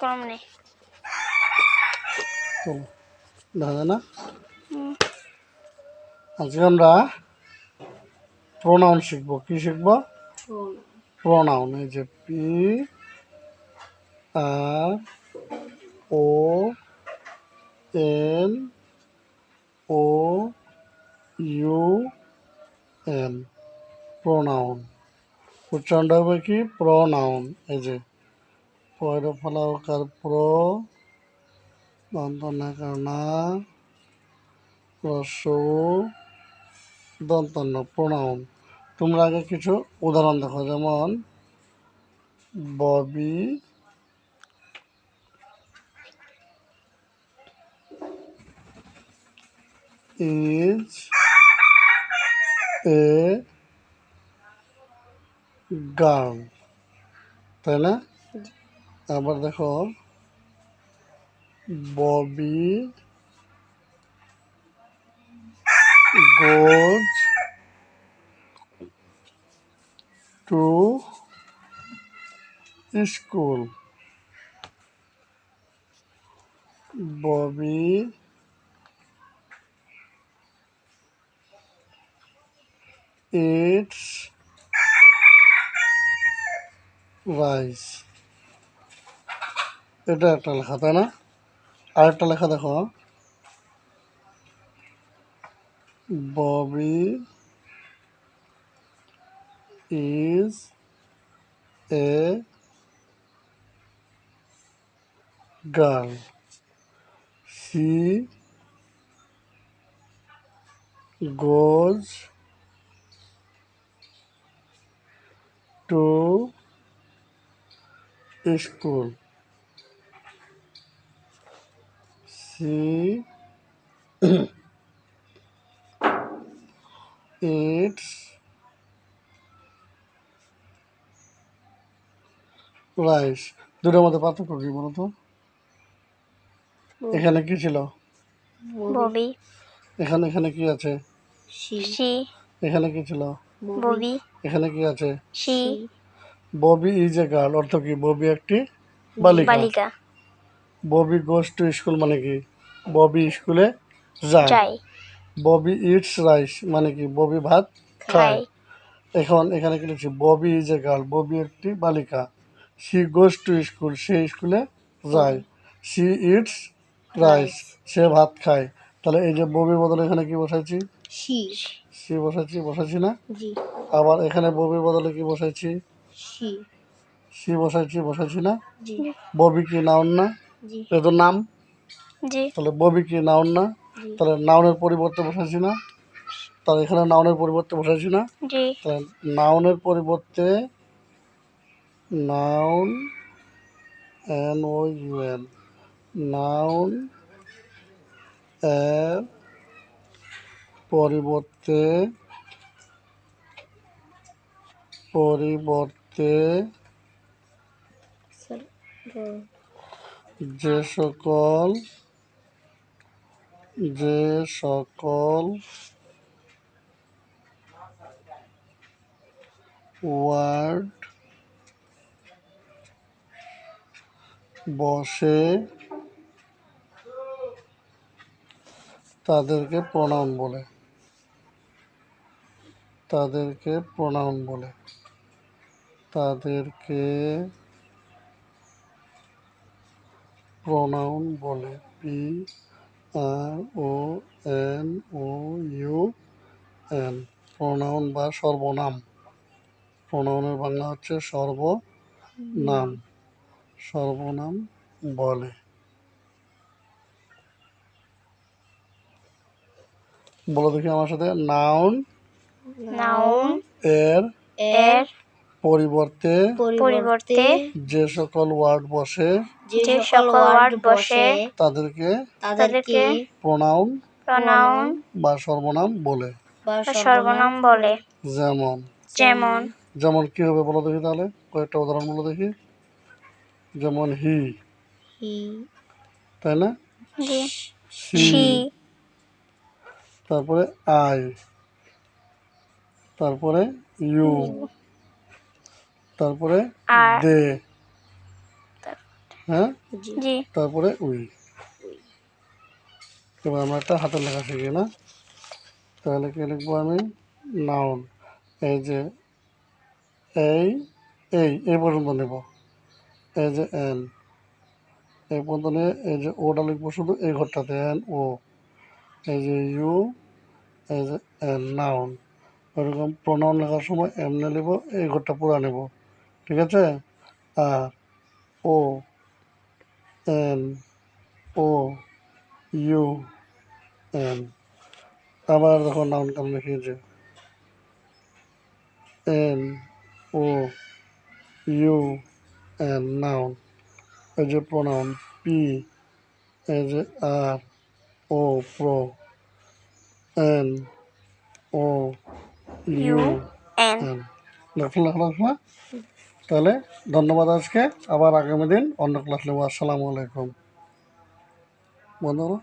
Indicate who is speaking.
Speaker 1: কম নেই
Speaker 2: চলো দেখা যায় না। আজকে আমরা প্রোনাউন শিখবো। কি শিখবো? প্রোনাউন। এই যে P R O N O U N, pronoun. উচ্চারণটা হবে কি? প্রোনাউন। এই যে পয়রা ফলাকার প্র, দন্তন্যকার না, রস্য দন্তন্য, প্রোনাউন। তোমরা আগে কিছু উদাহরণ দেখো, যেমন ববি ইজ এ গার্ল, তাই না? আবার দেখো Bobby goes to school, Bobby eats rice. এটা একটা লেখা, তাই না? আরেকটা লেখা দেখো, Bobby is a girl, she goes to school, she eats rice. দুটোর মধ্যে পার্থক্য কি বলতো? এখানে কি ছিল?
Speaker 1: ববি
Speaker 2: এখানে এখানে কি আছে?
Speaker 1: সি
Speaker 2: এখানে কি ছিল?
Speaker 1: ববি
Speaker 2: এখানে কি আছে?
Speaker 1: She
Speaker 2: Bobby is a girl অর্থ কি? ববি একটি বালিকা।
Speaker 1: বালিকা
Speaker 2: ববি গোজ টু স্কুল মানে কি? ববি স্কুলে যায়।
Speaker 1: যাই
Speaker 2: ববি ইটস রাইস মানে কি? ববি ভাত খায়।
Speaker 1: খাই
Speaker 2: এখন এখানে কি লিখছি? Bobby is a girl, Bobby একটি বালিকা। সি গোজ টু স্কুল, সে স্কুলে যায়। সি ইটস রাইস, সে ভাত খায়। তাহলে এই যে ববির বদলে এখানে কি বসাইছি? সি বসাইছি না? আবার এখানে ববির বদলে কি বসাইছি? সি বসাইছি না? ববি কি নাউন না? এটা তো নাম।
Speaker 1: জি
Speaker 2: তাহলে ববি কি নাউন না? তাহলে নাউনের পরিবর্তে বসাইছি না? তাহলে এখানে নাউনের পরিবর্তে বসাইছি না?
Speaker 1: জি
Speaker 2: তাহলে নাউনের পরিবর্তে noun, N O U N, noun এর পরিবর্তে পরিবর্তে যে সকল ওয়ার্ড বসে তাদেরকে প্রোনাউন বলে। তাদেরকে প্রোনাউন বলে। তাদেরকে প্রোনাউন বলে। P R O N O U N, pronoun বা সর্বনাম। প্রোনাউনের বাংলা হচ্ছে সর্বনাম। সর্বনাম বলে। বলো দেখি আমার সাথে, নাউন
Speaker 1: নাউন
Speaker 2: এর
Speaker 1: এর
Speaker 2: পরিবর্তে
Speaker 1: পরিবর্তে
Speaker 2: যে সকল ওয়ার্ড বসে
Speaker 1: যে সকল ওয়ার্ড বসে
Speaker 2: তাদেরকে
Speaker 1: তাদেরকে
Speaker 2: প্রোনাউন
Speaker 1: প্রোনাউন
Speaker 2: বা সর্বনাম বলে।
Speaker 1: বা সর্বনাম বলে।
Speaker 2: যেমন
Speaker 1: যেমন
Speaker 2: যেমন কি হবে বলো দেখি, তাহলে কয়েকটা উদাহরণ বলো দেখি। যেমন হি, তাই না?
Speaker 1: জি
Speaker 2: সি,
Speaker 1: সি
Speaker 2: তারপরে আই, তারপরে ইউ, তারপরে
Speaker 1: আর
Speaker 2: দে, হ্যাঁ,
Speaker 1: জি
Speaker 2: তারপরে উই। এবার আমরা একটা হাতের লেখা শিখি না, তাহলে কি লিখবো আমি? নাউন। এই যে এই পর্যন্ত নেব, এই যে এন, এই পর্যন্ত নিয়ে এই যে ওটা লিখবো শুধু এই ঘরটাতে, এন ও। এই যে ইউ, এই যে এন, নাউন। ওইরকম প্রোনাউন লেখার সময় এমনি নেব, এই ঘরটা পুরা নেব, ঠিক আছে? R O, N, O, U, N. আবার দেখো নাউন কেমন লিখি, যে N, O, U, N, noun. এই যে প্রোনাউন পি, এই যে R, O, pro, N, O,
Speaker 1: U
Speaker 2: U,
Speaker 1: N.
Speaker 2: N. লেখা। তাহলে ধন্যবাদ আজকে, আবার আগামী দিন অন্য ক্লাস নেব। আসসালামু আলাইকুম বন্ধুরা।